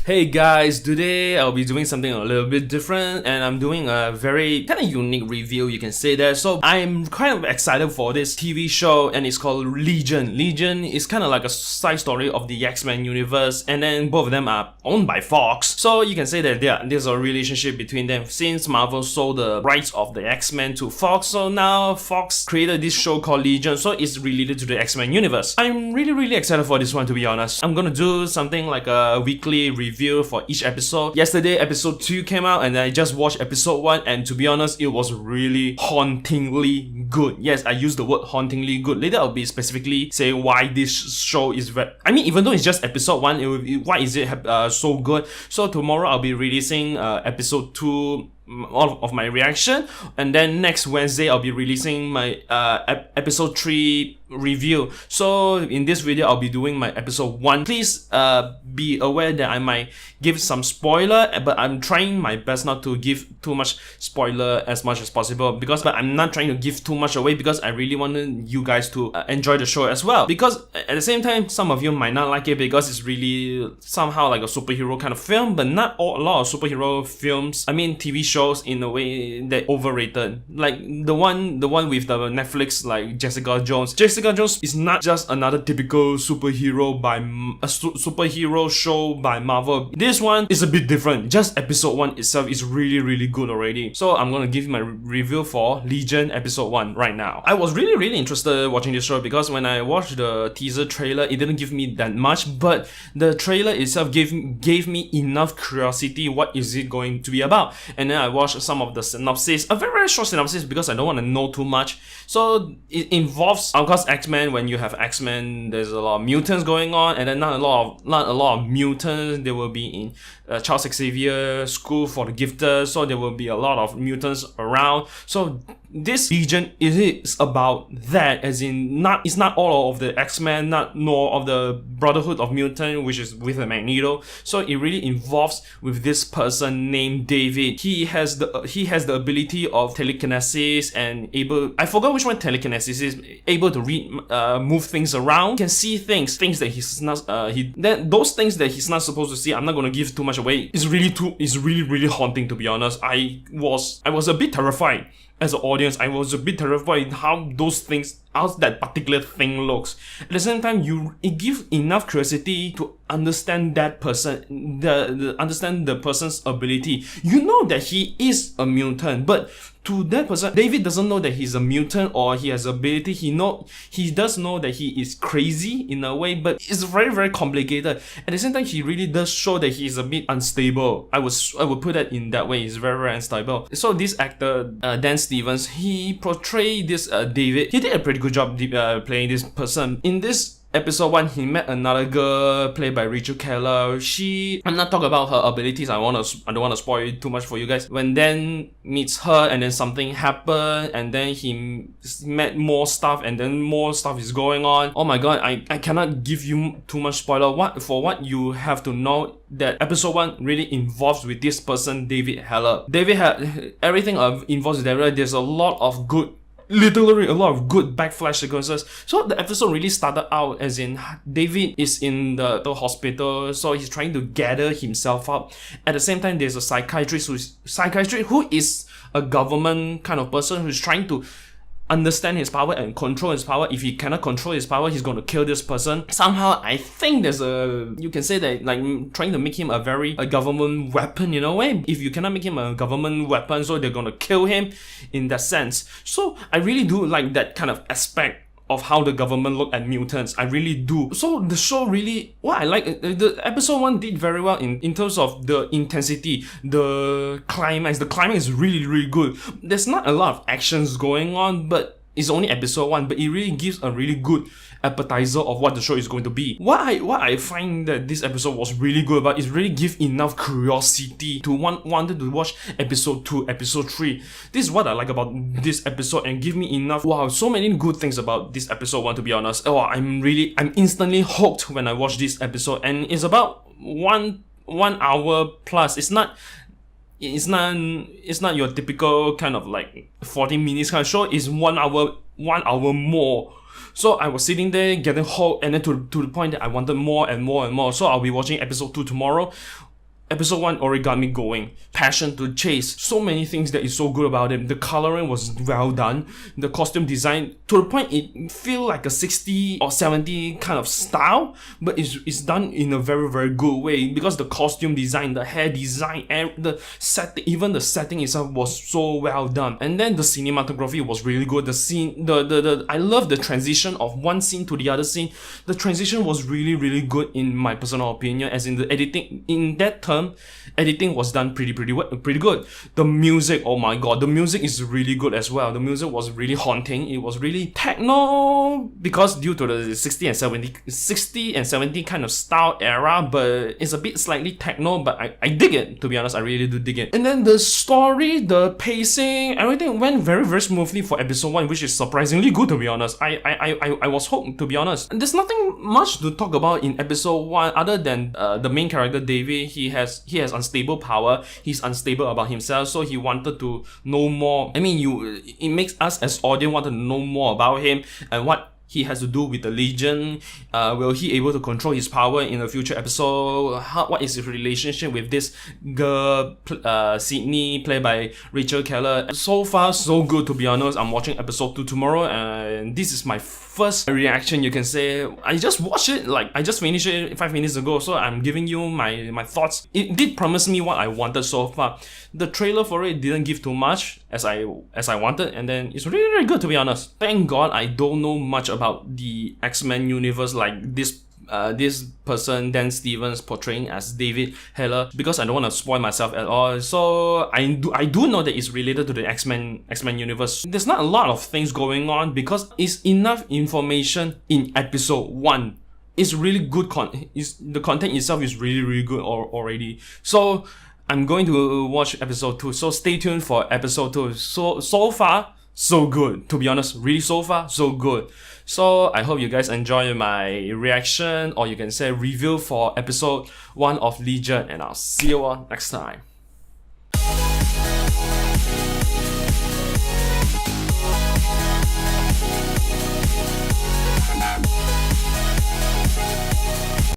Hey guys, today I'll be doing something a little bit different and I'm doing a very kind of unique review, you can say that. So I'm kind of excited for this TV show and it's called Legion. Legion is kind of like a side story of the X-Men universe and then both of them are owned by Fox. So you can say that there's a relationship between them since Marvel sold the rights of the X-Men to Fox. So now Fox created this show called Legion, so it's related to the X-Men universe. I'm really excited for this one, to be honest. I'm gonna do something like a weekly review for each episode. Yesterday episode 2 came out and I just watched episode 1 and to be honest it was really hauntingly good. Yes, I use the word hauntingly good. Later I'll be specifically say why this show is even though it's just episode 1, why is it so good. So tomorrow I'll be releasing episode 2 all of my reaction, and then next Wednesday I'll be releasing my episode 3 review. So in this video I'll be doing my episode 1. Please be aware that I might give some spoiler, but I'm trying my best not to give too much spoiler as much as possible, but I'm not trying to give too much away because I really wanted you guys to enjoy the show as well. Because at the same time some of you might not like it because it's really somehow like a superhero kind of film, but not a lot of superhero films, TV shows in a way that overrated. Like the one with the Netflix, like Jessica Jones. Jessica Jones is not just another typical superhero superhero show by Marvel. This one is a bit different. Just episode 1 itself is really good already. So I'm gonna give my review for Legion episode 1 right now. I was really interested watching this show because when I watched the teaser trailer, it didn't give me that much, but the trailer itself gave me enough curiosity. What is it going to be about? And then I watched some of the synopsis, a very short synopsis because I don't want to know too much. So it involves, of course, X-Men. When you have X-Men, there's a lot of mutants going on, and then not a lot of mutants. They will be in Charles Xavier School for the Gifted, so there will be a lot of mutants around. So this Legion is about that, as in it's not all of the X-Men, nor of the Brotherhood of Mutant, which is with a Magneto. So it really involves with this person named David. He has the ability of telekinesis and I forgot which one telekinesis is, able to read, move things around, can see things that he's not, those things that he's not supposed to see. I'm not gonna give too much away. It's really haunting, to be honest. I was a bit terrified. As an audience, I was a bit terrified how that particular thing looks. At the same time, it gives enough curiosity to understand that person, understand the person's ability. You know that he is a mutant, but to that person, David doesn't know that he's a mutant or he has ability. He does know that he is crazy in a way, but it's very complicated. At the same time, he really does show that he's a bit unstable. I would put that in that way. He's very unstable. So this actor, Dan Stevens, he portrayed this David. He did a pretty good job playing this person. In this episode 1, he met another girl played by Rachel Keller. I'm not talking about her abilities. I don't want to spoil too much for you guys. When Dan meets her and then something happened and then he met more stuff and then more stuff is going on. Oh my god, I cannot give you too much spoiler. What you have to know that episode 1 really involves with this person, David Heller. Everything involves with David. There's literally a lot of good backflash sequences. So the episode really started out as in David is in the hospital, so he's trying to gather himself up. At the same time, there's a psychiatrist who is a government kind of person who's trying to understand his power and control his power. If he cannot control his power, he's going to kill this person. Somehow, I think you can say that, like, trying to make him a government weapon in a way. If you cannot make him a government weapon, so they're going to kill him in that sense. So I really do like that kind of aspect of how the government look at mutants. I really do. So the show really, what I like, the episode 1 did very well in terms of the intensity, the climax. The climax is really good. There's not a lot of actions going on, but it's only episode 1, but it really gives a really good appetizer of what the show is going to be. What I find that this episode was really good about is really give enough curiosity to wanted to watch episode 2, episode 3. This is what I like about this episode and give me enough, so many good things about this episode 1, to be honest. I'm instantly hooked when I watch this episode, and it's about one hour plus. It's not your typical kind of like 40 minutes kind of show. It's 1 hour more. So I was sitting there getting hooked, and then to the point that I wanted more and more and more. So I'll be watching episode 2 tomorrow. Episode 1 already got me going. Passion to chase. So many things that is so good about it. The coloring was well done. The costume design, to the point it feel like a 60 or 70 kind of style, but it's done in a very, very good way, because the costume design, the hair design, and the set, even the setting itself was so well done. And then the cinematography was really good. The scene, I love the transition of one scene to the other scene. The transition was really, really good in my personal opinion, as in the editing, in that term, editing was done pretty good. The music, oh my god, the music is really good as well. The music was really haunting. It was really techno, because due to the 60 and 70 kind of style era, but it's a bit slightly techno, but I dig it, to be honest. I really do dig it. And then the story, the pacing, everything went very, very smoothly for episode 1, which is surprisingly good, to be honest. I was hooked, to be honest. And there's nothing much to talk about in episode 1 other than the main character David. He has unstable power. He's unstable about himself, so he wanted to know more. I mean, it makes us as audience want to know more about him and what he has to do with the Legion. Will he able to control his power in a future episode? What is his relationship with this girl, Sydney, played by Rachel Keller? So far, so good, to be honest. I'm watching episode 2 tomorrow, and this is my first reaction, you can say. I just watched it, like I just finished it 5 minutes ago, so I'm giving you my thoughts. It did promise me what I wanted so far. The trailer for it didn't give too much as I wanted, and then it's really, really good, to be honest. Thank God I don't know much about the X-Men universe, like this person Dan Stevens portraying as David Heller, because I don't want to spoil myself at all. So I do know that it's related to the X-Men universe. There's not a lot of things going on because it's enough information in episode 1. It's really good the content itself is really, really good already. So I'm going to watch episode 2. So stay tuned for episode 2. So far, so good, to be honest. Really, so far, so good. So I hope you guys enjoy my reaction, or you can say review, for episode 1 of Legion, and I'll see you all next time.